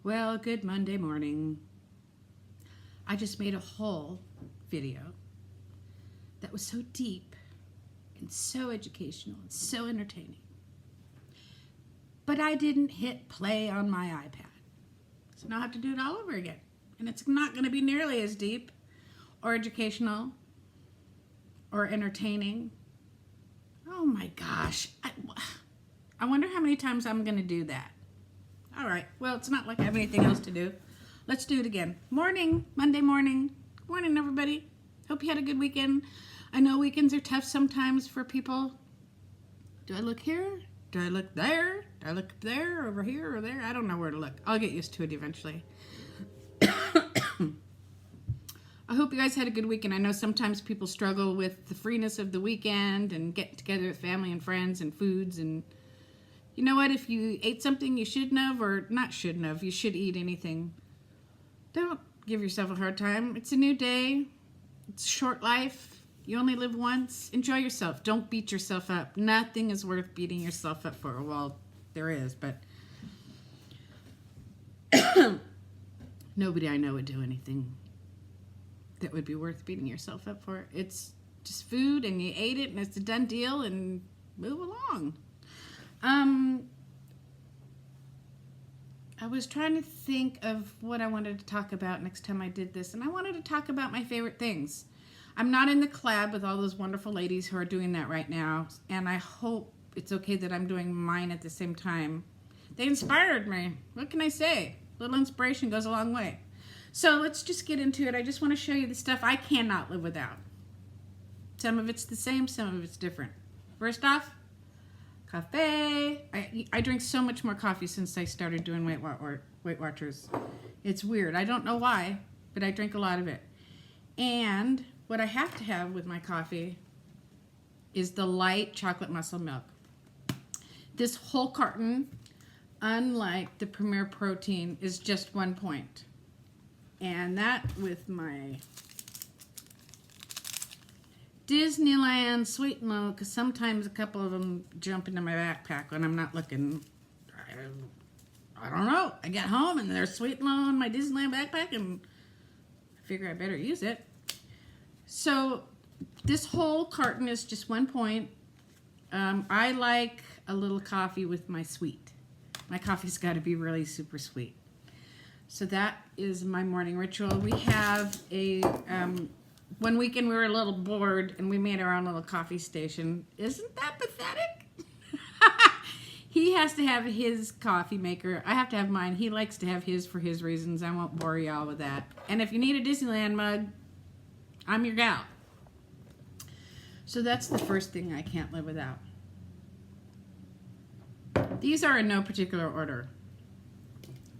Well, good Monday morning. I just made a whole video that was so deep and so educational and so entertaining. But I didn't hit play on my iPad. So now I have to do it all over again. And it's not going to be nearly as deep or educational or entertaining. Oh my gosh. I wonder how many times I'm going to do that. All right. Well, it's not like I have anything else to do. Let's do it again. Morning, Monday morning. Morning, everybody. Hope you had a good weekend. I know weekends are tough sometimes for people. Do I look here? Do I look there? Do I look there, over here, or there? I don't know where to look. I'll get used to it eventually. I hope you guys had a good weekend. I know sometimes people struggle with the freeness of the weekend and getting together with family and friends and foods. And you know what? If you ate something you shouldn't have, or not shouldn't have, you should eat anything. Don't give yourself a hard time. It's a new day. It's a short life. You only live once. Enjoy yourself. Don't beat yourself up. Nothing is worth beating yourself up for. Well, there is, but nobody I know would do anything that would be worth beating yourself up for. It's just food, and you ate it, and it's a done deal, and move along. I was trying to think of what I wanted to talk about next time I did this, and I wanted to talk about my favorite things. I'm not in the collab with all those wonderful ladies who are doing that right now, and I hope it's okay that I'm doing mine at the same time. They inspired me. What can I say? A little inspiration goes a long way. So let's just get into it. I just want to show you the stuff I cannot live without. Some of it's the same, some of it's different. First off, coffee. I drink so much more coffee since I started doing Weight Watchers. It's weird. I don't know why, but I drink a lot of it. And what I have to have with my coffee is the light chocolate muscle milk. This whole carton, unlike the Premier Protein, is just 1 point. And that with my Disneyland sweet and low, because sometimes a couple of them jump into my backpack when I'm not looking. I don't know. I get home and there's sweet and low in my Disneyland backpack, and I figure I better use it. So this whole carton is just 1 point. I like a little coffee with my sweet. My coffee's got to be really super sweet. So that is my morning ritual. We have a, one weekend we were a little bored and we made our own little coffee station. Isn't that pathetic? He has to have his coffee maker. I have to have mine. He likes to have his for his reasons. I won't bore y'all with that. And if you need a Disneyland mug, I'm your gal. So that's the first thing I can't live without. These are in no particular order.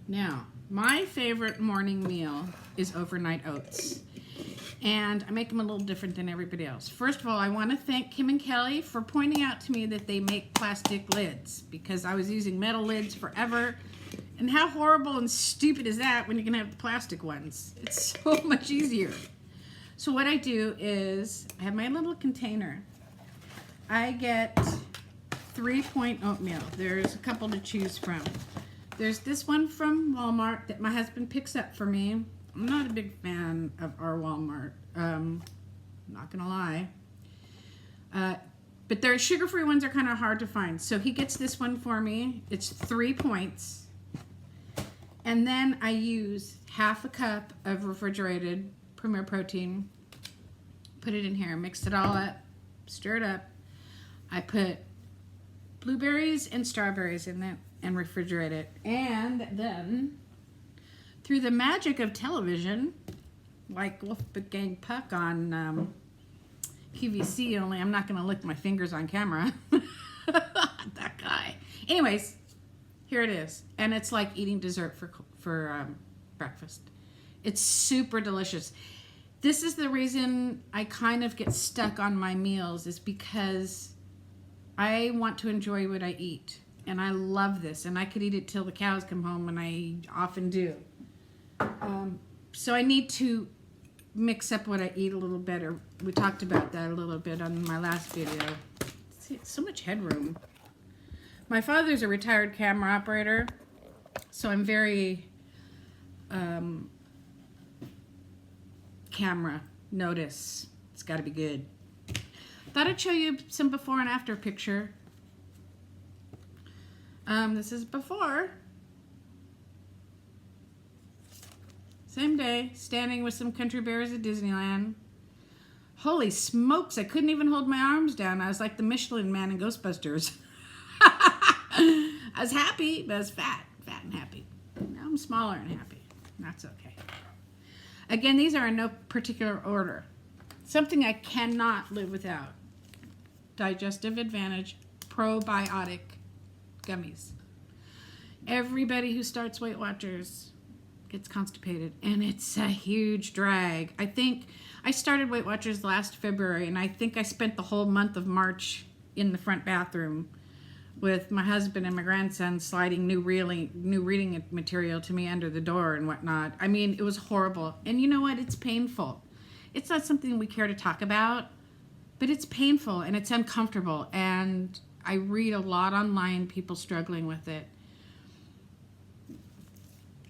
Now, my favorite morning meal is overnight oats. And I make them a little different than everybody else. First of all, I want to thank Kim and Kelly for pointing out to me that they make plastic lids, because I was using metal lids forever. And how horrible and stupid is that when you can have the plastic ones? It's so much easier. So what I do is I have my little container. I get 3-point oatmeal. There's a couple to choose from. There's this one from Walmart that my husband picks up for me. I'm not a big fan of our Walmart. Not gonna lie. But their sugar-free ones are kind of hard to find. So he gets this one for me. It's 3 points. And then I use half a cup of refrigerated Premier Protein. Put it in here, mix it all up, stir it up. I put blueberries and strawberries in it and refrigerate it. And then, through the magic of television, like Wolfgang Puck on QVC, only I'm not going to lick my fingers on camera. That guy. Anyways, here it is. And it's like eating dessert for breakfast. It's super delicious. This is the reason I kind of get stuck on my meals, is because I want to enjoy what I eat. And I love this. And I could eat it till the cows come home, and I often do. So I need to mix up what I eat a little better. We talked about that a little bit on my last video. See, so much headroom. My father's a retired camera operator, so I'm very camera notice. It's got to be good. Thought I'd show you some before and after picture. This is before. Same day, standing with some country bears at Disneyland. Holy smokes, I couldn't even hold my arms down. I was like the Michelin Man in Ghostbusters. I was happy, but I was fat and happy. Now I'm smaller and happy. That's okay. Again, these are in no particular order. Something I cannot live without. Digestive Advantage probiotic gummies. Everybody who starts Weight Watchers gets constipated, and it's a huge drag. I think I started Weight Watchers last February, and I think I spent the whole month of March in the front bathroom with my husband and my grandson sliding new reading material to me under the door and whatnot. I mean, it was horrible. And you know what? It's painful. It's not something we care to talk about, but it's painful and it's uncomfortable. And I read a lot online, people struggling with it.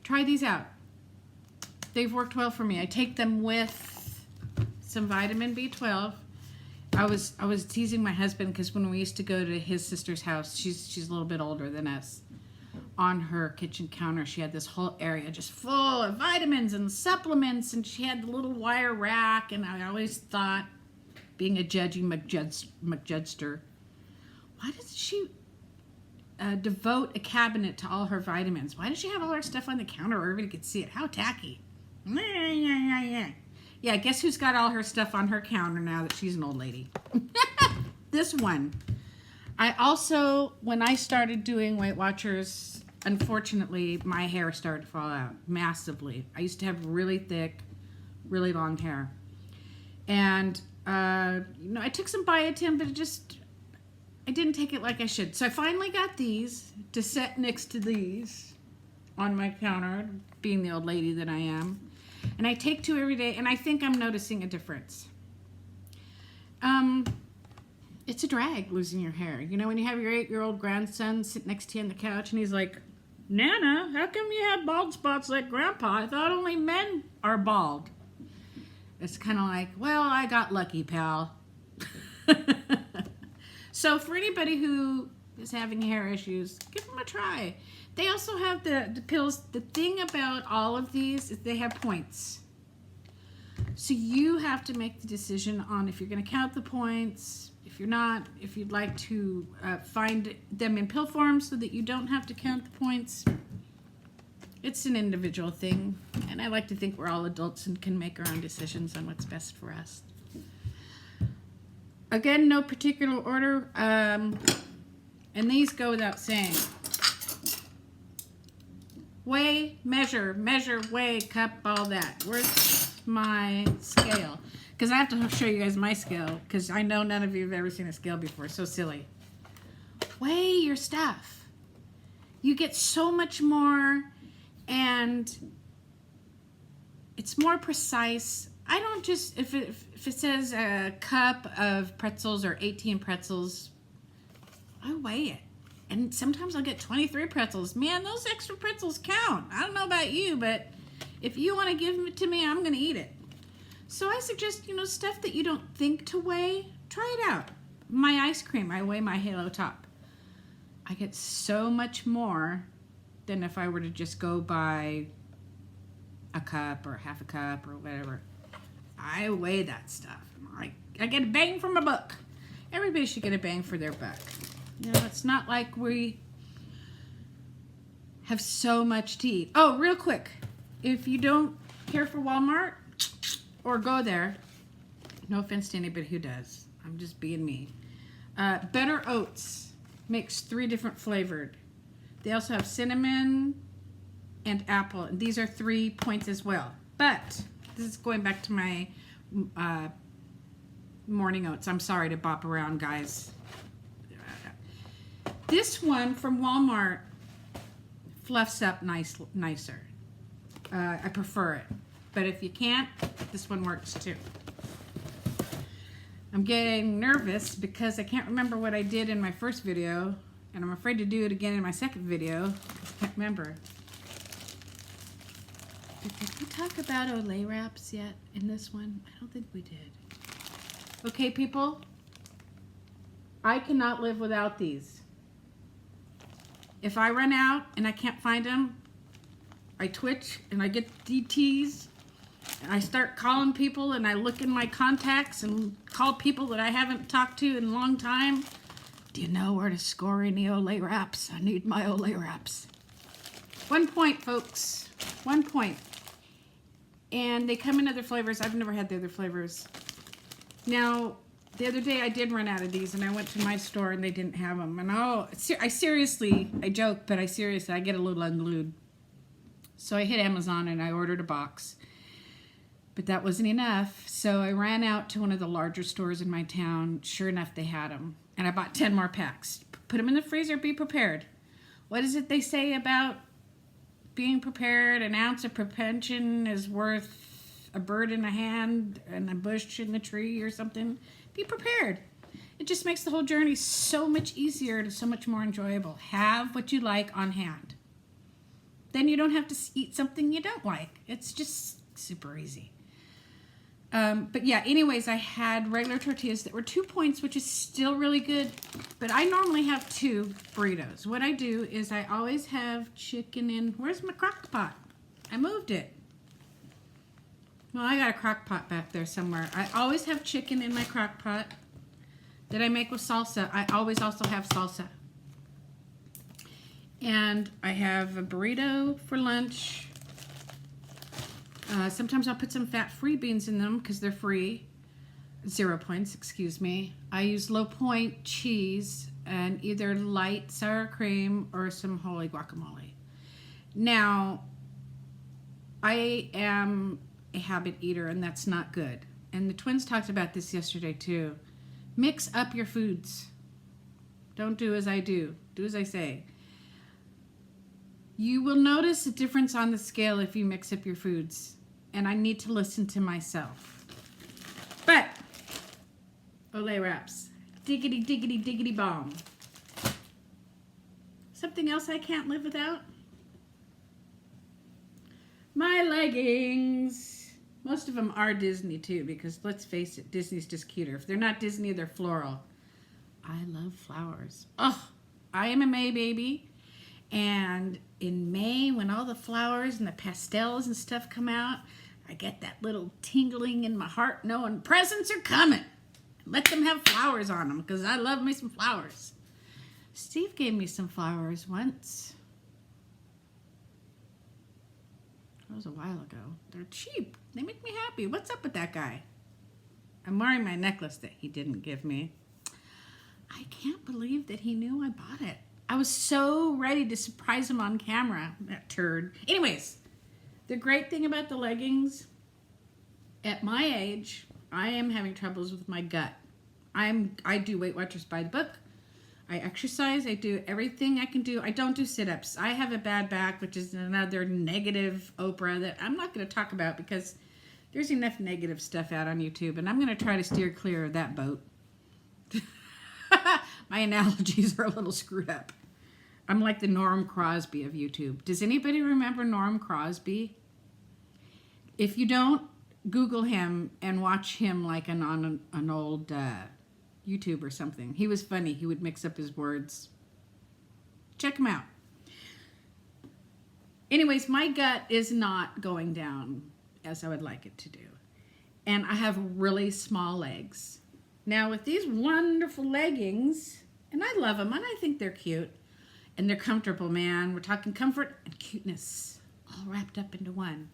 Try these out. They've worked well for me. I take them with some vitamin B12. I was teasing my husband because when we used to go to his sister's house, she's a little bit older than us. On her kitchen counter, she had this whole area just full of vitamins and supplements, and she had the little wire rack. And I always thought, being a judgy McJudster, why does she devote a cabinet to all her vitamins? Why does she have all her stuff on the counter where everybody could see it? How tacky. Yeah, guess who's got all her stuff on her counter now that she's an old lady? This one. I also, when I started doing Weight Watchers, unfortunately, my hair started to fall out massively. I used to have really thick, really long hair. And, I took some biotin, but I didn't take it like I should. So I finally got these to set next to these on my counter, being the old lady that I am. And I take 2 every day, and I think I'm noticing a difference. It's a drag losing your hair. You know, when you have your 8-year-old grandson sit next to you on the couch, and he's like, Nana, how come you have bald spots like Grandpa? I thought only men are bald. It's kind of like, well, I got lucky, pal. So for anybody who is having hair issues, give them a try. They also have the pills. The thing about all of these is they have points. So you have to make the decision on if you're going to count the points. If you're not, if you'd like to find them in pill form so that you don't have to count the points. It's an individual thing. And I like to think we're all adults and can make our own decisions on what's best for us. Again, no particular order. And these go without saying. Weigh, measure, weigh, cup, all that. Where's my scale? Because I have to show you guys my scale, because I know none of you have ever seen a scale before. So silly. Weigh your stuff. You get so much more, and it's more precise. I don't just, if it says a cup of pretzels or 18 pretzels, I weigh it. And sometimes I'll get 23 pretzels. Man, those extra pretzels count. I don't know about you, but if you want to give it to me, I'm going to eat it. So I suggest, stuff that you don't think to weigh, try it out. My ice cream, I weigh my Halo Top. I get so much more than if I were to just go buy a cup or half a cup or whatever. I weigh that stuff. I get a bang for my buck. Everybody should get a bang for their buck. It's not like we have so much to eat. Oh, real quick. If you don't care for Walmart or go there, no offense to anybody who does. I'm just being me. Better Oats makes 3 different flavored. They also have cinnamon and apple. And these are 3 points as well. But this is going back to my morning oats. I'm sorry to bop around, guys. This one from Walmart fluffs up nicer. I prefer it. But if you can't, this one works too. I'm getting nervous because I can't remember what I did in my first video, and I'm afraid to do it again in my second video. I can't remember. Did we talk about Olay wraps yet in this one? I don't think we did. Okay, people. I cannot live without these. If I run out and I can't find them, I twitch and I get DTs. And I start calling people and I look in my contacts and call people that I haven't talked to in a long time. Do you know where to score any Olay wraps? I need my Olay wraps. 1 point, folks. 1 point. And they come in other flavors. I've never had the other flavors. Now, the other day I did run out of these and I went to my store and they didn't have them. And I joke, but I get a little unglued. So I hit Amazon and I ordered a box. But that wasn't enough. So I ran out to one of the larger stores in my town. Sure enough, they had them. And I bought 10 more packs. Put them in the freezer, be prepared. What is it they say about being prepared? An ounce of prevention is worth a bird in a hand and a bush in the tree or something. Be prepared. It just makes the whole journey so much easier and so much more enjoyable. Have what you like on hand. Then you don't have to eat something you don't like. It's just super easy. But yeah, anyways, I had regular tortillas that were 2 points, which is still really good. But I normally have 2 burritos. What I do is I always have chicken in. Where's my crock pot? I moved it. Well, I got a crock pot back there somewhere. I always have chicken in my crock pot that I make with salsa. I always also have salsa. And I have a burrito for lunch. Sometimes I'll put some fat-free beans in them because they're free. 0 points, excuse me. I use low point cheese and either light sour cream or some holy guacamole. Now, I am a habit eater and that's not good. And the twins talked about this yesterday too. Mix up your foods. Don't do as I do. Do as I say. You will notice a difference on the scale if you mix up your foods. And I need to listen to myself. But, Olay wraps. Diggity, diggity, diggity bomb. Something else I can't live without? My leggings. Most of them are Disney too, because let's face it, Disney's just cuter. If they're not Disney, they're floral. I love flowers. Oh, I am a May baby. And in May, when all the flowers and the pastels and stuff come out, I get that little tingling in my heart knowing presents are coming. Let them have flowers on them because I love me some flowers. Steve gave me some flowers once. That was a while ago. They're cheap. They make me happy. What's up with that guy? I'm wearing my necklace that he didn't give me. I can't believe that he knew I bought it. I was so ready to surprise him on camera, that turd. Anyways, the great thing about the leggings, at my age, I am having troubles with my gut. I do Weight Watchers by the book. I exercise. I do everything I can do. I don't do sit-ups. I have a bad back, which is another negative Oprah that I'm not going to talk about because there's enough negative stuff out on YouTube, and I'm going to try to steer clear of that boat. My analogies are a little screwed up. I'm like the Norm Crosby of YouTube. Does anybody remember Norm Crosby? If you don't, Google him and watch him like on an old YouTube or something. He was funny. He would mix up his words. Check him out. Anyways, my gut is not going down as I would like it to do. And I have really small legs. Now with these wonderful leggings, and I love them and I think they're cute and they're comfortable, man. We're talking comfort and cuteness all wrapped up into one.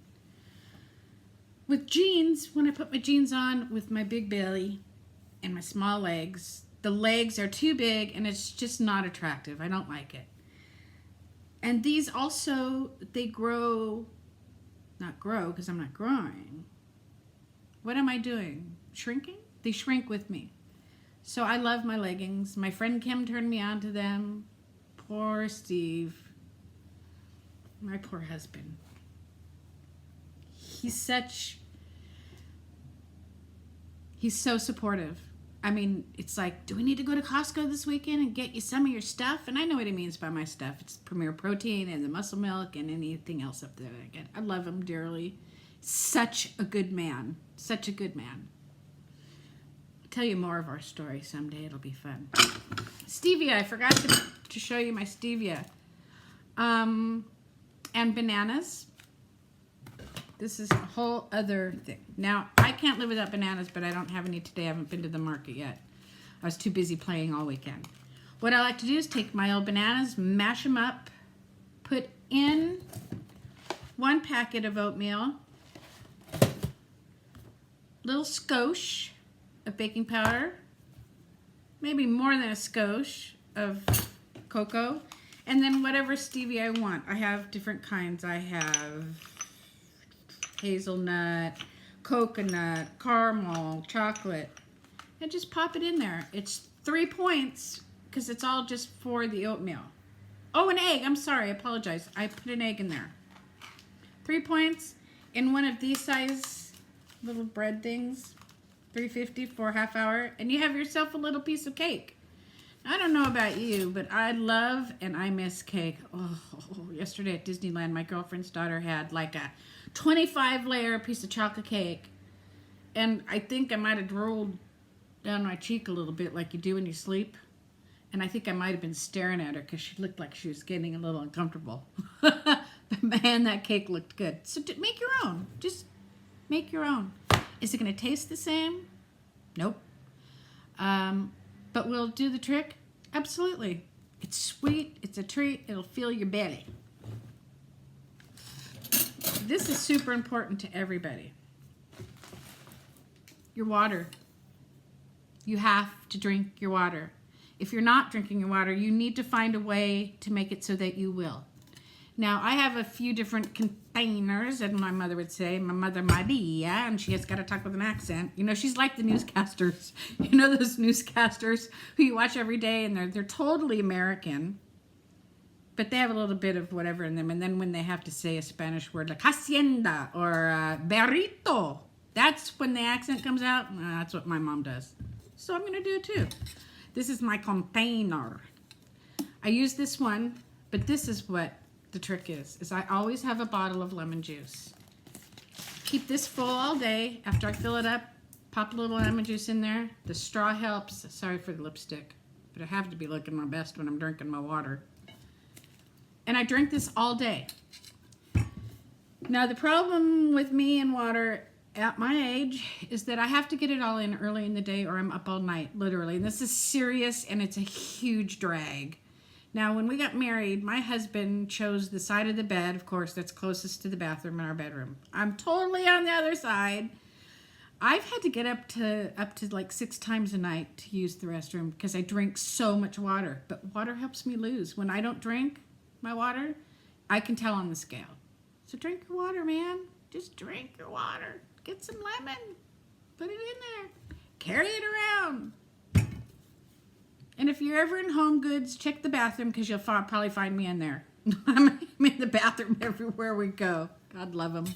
With jeans, when I put my jeans on with my big belly and my small legs, the legs are too big and it's just not attractive. I don't like it. And these also, they grow, not grow because I'm not growing. What am I doing? Shrinking? They shrink with me. So I love my leggings. My friend Kim turned me on to them. Poor Steve. My poor husband. He's so supportive. I mean, it's like, do we need to go to Costco this weekend and get you some of your stuff? And I know what he means by my stuff. It's Premier Protein and the muscle milk and anything else up there that I get. I love him dearly. Such a good man. Such a good man. I'll tell you more of our story someday. It'll be fun. Stevia. I forgot to show you my stevia. And bananas. This is a whole other thing. Now, I can't live without bananas, but I don't have any today. I haven't been to the market yet. I was too busy playing all weekend. What I like to do is take my old bananas, mash them up, put in 1 packet of oatmeal, little skosh of baking powder, maybe more than a skosh of cocoa, and then whatever stevia I want. I have different kinds. I have hazelnut, coconut, caramel, chocolate, and just pop it in there. It's 3 points because it's all just for the oatmeal. Oh, an egg. I'm sorry. I apologize. I put an egg in there. 3 points in one of these size little bread things, $3.50 for a half hour, and you have yourself a little piece of cake. I don't know about you, but I love and I miss cake. Oh, yesterday at Disneyland, my girlfriend's daughter had like a 25-layer piece of chocolate cake, and I think I might have drooled down my cheek a little bit like you do when you sleep, and I think I might have been staring at her because she looked like she was getting a little uncomfortable. But man, that cake looked good. So make your own. Just make your own. Is it going to taste the same? Nope. But will it do the trick? Absolutely. It's sweet. It's a treat. It'll fill your belly. This is super important to everybody. Your water. You have to drink your water. If you're not drinking your water, you need to find a way to make it so that you will. Now, I have a few different containers, and my mother would say, my mother Maria, and she has got to talk with an accent. You know, she's like the newscasters. You know those newscasters who you watch every day, and they're totally American, but they have a little bit of whatever in them. And then when they have to say a Spanish word like hacienda or burrito, that's when the accent comes out. That's what my mom does. So I'm going to do it too. This is my container. I use this one, but this is what the trick is I always have a bottle of lemon juice. Keep this full all day. After I fill it up, pop a little lemon juice in there. The straw helps. Sorry for the lipstick, but I have to be looking my best when I'm drinking my water. And I drink this all day. Now, the problem with me and water at my age is that I have to get it all in early in the day or I'm up all night, literally. And this is serious, and it's a huge drag. Now, when we got married, my husband chose the side of the bed, of course, that's closest to the bathroom in our bedroom. I'm totally on the other side. I've had to get up to like 6 times a night to use the restroom because I drink so much water. But water helps me lose. When I don't drink my water, I can tell on the scale. So drink your water, man. Just drink your water. Get some lemon. Put it in there. Carry it around. And if you're ever in Home Goods, check the bathroom because you'll probably find me in there. I'm in the bathroom everywhere we go. God love him.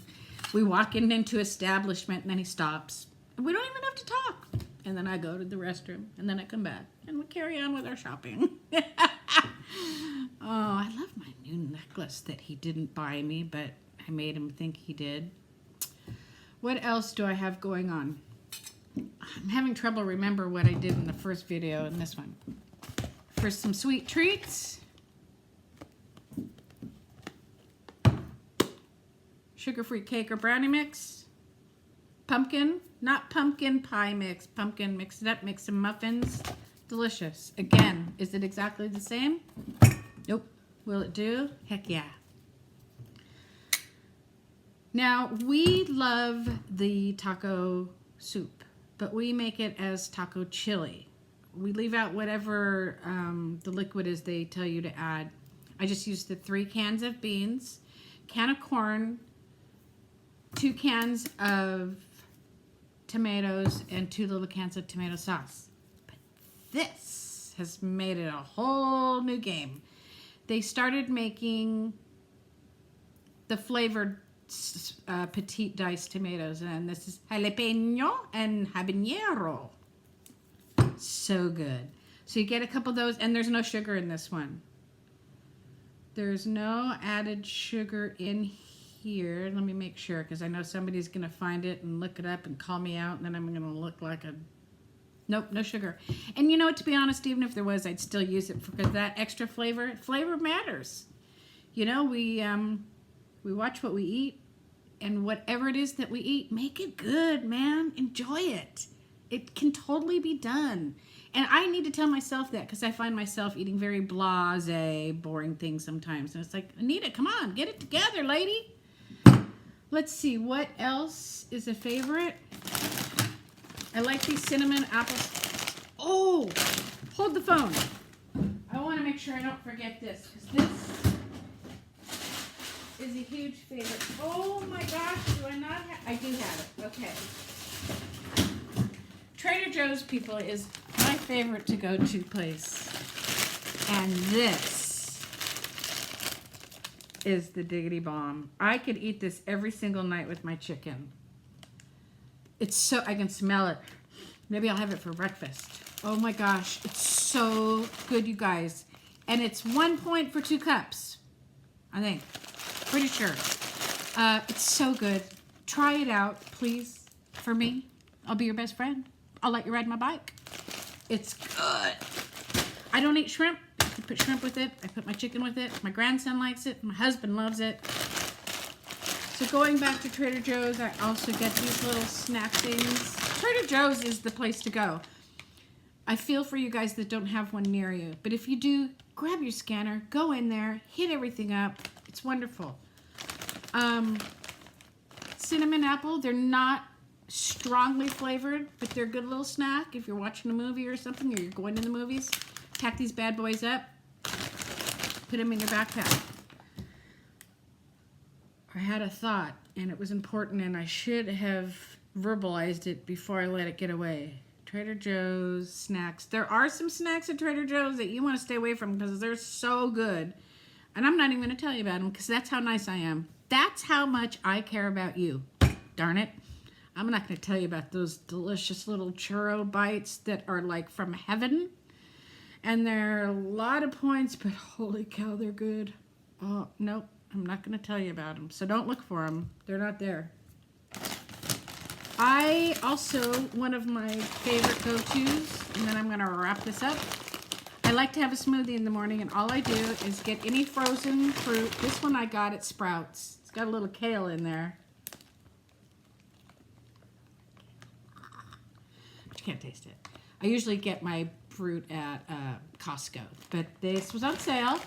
We walk into establishment and then he stops. And we don't even have to talk. And then I go to the restroom and then I come back. And we carry on with our shopping. Oh, I love my new necklace that he didn't buy me, but I made him think he did. What else do I have going on? I'm having trouble remember what I did in the first video and this one. For some sweet treats, sugar-free cake or brownie mix, pumpkin, not pumpkin pie mix, pumpkin, mix it up, make some muffins, delicious. Again, is it exactly the same? Nope. Will it do? Heck yeah. Now, we love the taco soup, but we make it as taco chili. We leave out whatever the liquid is they tell you to add. I just use the 3 cans of beans, can of corn, 2 cans of tomatoes, and 2 little cans of tomato sauce. But this has made it a whole new game. They started making the flavored petite diced tomatoes, and this is jalapeno and habanero. So good. So you get a couple of those, and there's no sugar in this one. There's no added sugar in here. Let me make sure, because I know somebody's going to find it and look it up and call me out, and then I'm going to look like a... Nope, no sugar. And you know what, to be honest, even if there was, I'd still use it because that extra flavor matters. You know, we watch what we eat, and whatever it is that we eat, make it good, man. Enjoy it. It can totally be done. And I need to tell myself that because I find myself eating very blasé, boring things sometimes. And it's like, Anita, come on, get it together, lady. Let's see, what else is a favorite? I like these cinnamon apples. Oh, hold the phone. I want to make sure I don't forget this because this is a huge favorite. Oh my gosh, do I not have? I do have it. Okay. Trader Joe's, people, is my favorite to go to place. And this is the diggity bomb. I could eat this every single night with my chicken. It's so, I can smell it. Maybe I'll have it for breakfast. Oh my gosh, it's so good, you guys. And it's 1 point for 2 cups, I think. Pretty sure. It's so good. Try it out, please, for me. I'll be your best friend. I'll let you ride my bike. It's good. I don't eat shrimp. I put shrimp with it. I put my chicken with it. My grandson likes it. My husband loves it. So going back to Trader Joe's, I also get these little snack things. Trader Joe's is the place to go. I feel for you guys that don't have one near you. But if you do, grab your scanner, go in there, hit everything up. It's wonderful. Cinnamon apple, they're not strongly flavored, but they're a good little snack if you're watching a movie or something, or you're going to the movies. Pack these bad boys up, put them in your backpack. I had a thought, and it was important, and I should have verbalized it before I let it get away. Trader Joe's snacks. There are some snacks at Trader Joe's that you want to stay away from because they're so good. And I'm not even going to tell you about them because that's how nice I am. That's how much I care about you. Darn it. I'm not going to tell you about those delicious little churro bites that are like from heaven. And they're a lot of points, but holy cow, they're good. Oh, nope. I'm not going to tell you about them. So don't look for them. They're not there. I also, one of my favorite go-tos, and then I'm going to wrap this up. I like to have a smoothie in the morning, and all I do is get any frozen fruit. This one I got at Sprouts. It's got a little kale in there. But you can't taste it. I usually get my fruit at Costco, but this was on sale.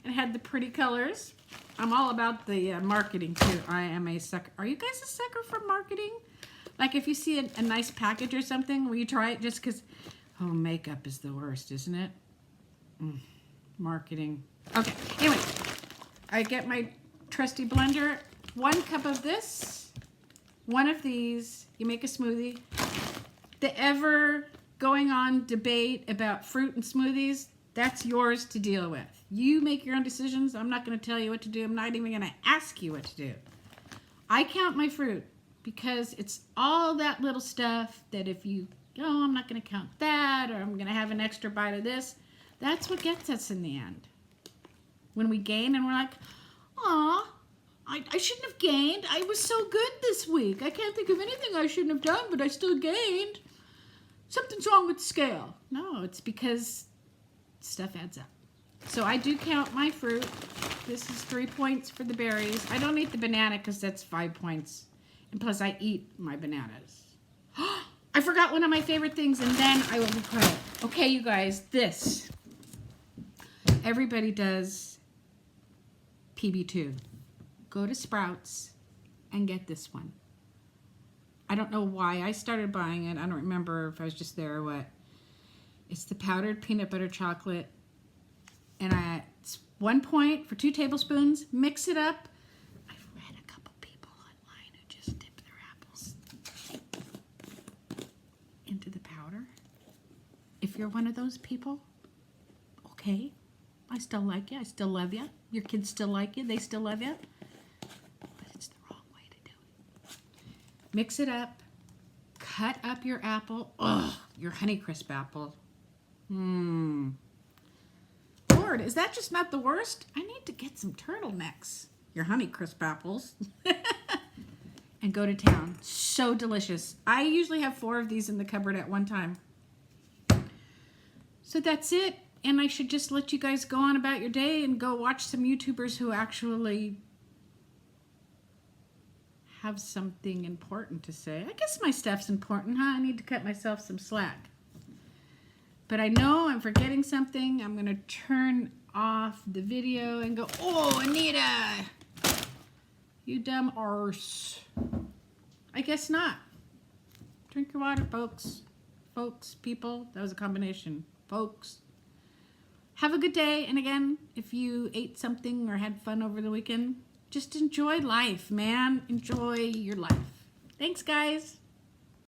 It had the pretty colors. I'm all about the marketing, too. I am a sucker. Are you guys a sucker for marketing? Like if you see a nice package or something, will you try it just because... Oh, makeup is the worst, isn't it? Marketing. Okay, anyway. I get my trusty blender. 1 cup of this. 1 of these. You make a smoothie. The ever going on debate about fruit and smoothies, that's yours to deal with. You make your own decisions. I'm not going to tell you what to do. I'm not even going to ask you what to do. I count my fruit because it's all that little stuff that if you... Oh, I'm not going to count that, or I'm going to have an extra bite of this. That's what gets us in the end. When we gain and we're like, aw, I shouldn't have gained. I was so good this week. I can't think of anything I shouldn't have done, but I still gained. Something's wrong with the scale. No, it's because stuff adds up. So I do count my fruit. This is 3 points for the berries. I don't eat the banana because that's 5 points. And plus I eat my bananas. I forgot one of my favorite things, and then I will be quiet. Okay, you guys, this. Everybody does PB2. Go to Sprouts and get this one. I don't know why I started buying it. I don't remember if I was just there or what. It's the powdered peanut butter chocolate. And it's 1 point for 2 tablespoons. Mix it up. I've read a couple people online who just dip their apples into the powder. If you're one of those people, okay. I still like you. I still love you. Your kids still like you. They still love you. But it's the wrong way to do it. Mix it up. cut up your apple. Ugh, your Honeycrisp apple. Lord, is that just not the worst? I need to get some turtlenecks. Your Honeycrisp apples. And go to town. So delicious. I usually have 4 of these in the cupboard at one time. So that's it. And I should just let you guys go on about your day and go watch some YouTubers who actually have something important to say. I guess my stuff's important, huh? I need to cut myself some slack. But I know I'm forgetting something. I'm going to turn off the video and go, oh, Anita, you dumb arse. I guess not. Drink your water, folks. Folks, people. That was a combination. Folks. Have a good day. And again, if you ate something or had fun over the weekend, just enjoy life, man. Enjoy your life. Thanks, guys.